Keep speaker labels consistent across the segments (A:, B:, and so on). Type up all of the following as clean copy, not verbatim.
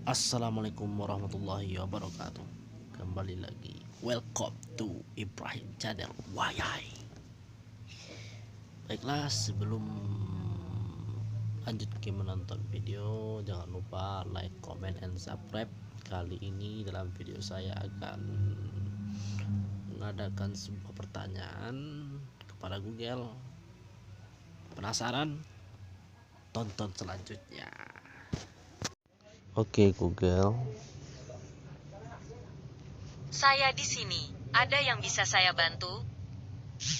A: Assalamualaikum warahmatullahi wabarakatuh. Kembali lagi, welcome to Ibrahim Channel. Wayai. Baiklah, sebelum lanjut ke menonton video, jangan lupa like, comment, and subscribe. Kali ini dalam video saya akan mengadakan sebuah pertanyaan kepada Google. Penasaran? Tonton selanjutnya. Oke Google.
B: Saya di sini. Ada yang bisa saya bantu?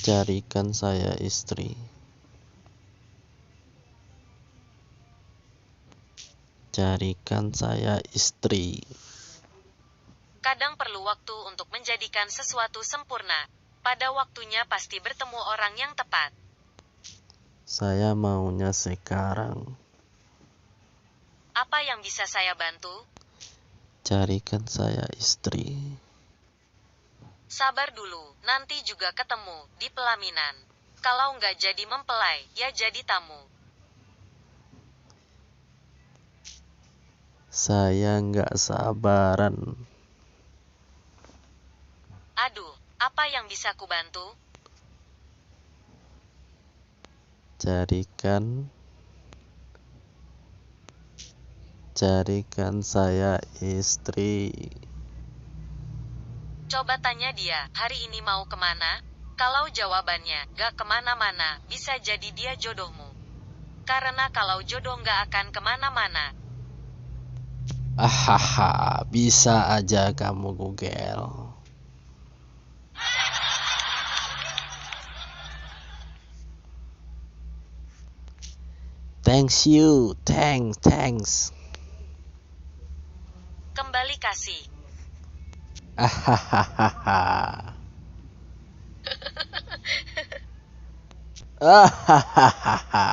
A: Carikan saya istri. Carikan saya istri.
B: Kadang perlu waktu untuk menjadikan sesuatu sempurna. Pada waktunya pasti bertemu orang yang tepat.
A: Saya maunya sekarang.
B: Apa yang bisa saya bantu?
A: Carikan saya istri.
B: Sabar dulu, nanti juga ketemu di pelaminan. Kalau nggak jadi mempelai, ya jadi tamu.
A: Saya nggak sabaran.
B: Aduh, apa yang bisa ku bantu?
A: Carikan saya istri.
B: Coba tanya dia, hari ini mau kemana? Kalau jawabannya, gak kemana-mana, bisa jadi dia jodohmu. Karena kalau jodoh gak akan kemana-mana.
A: Ahaha, bisa aja kamu Google. Thanks you, thanks.
B: Kembali kasih.
A: Ahahaha. Ahahaha.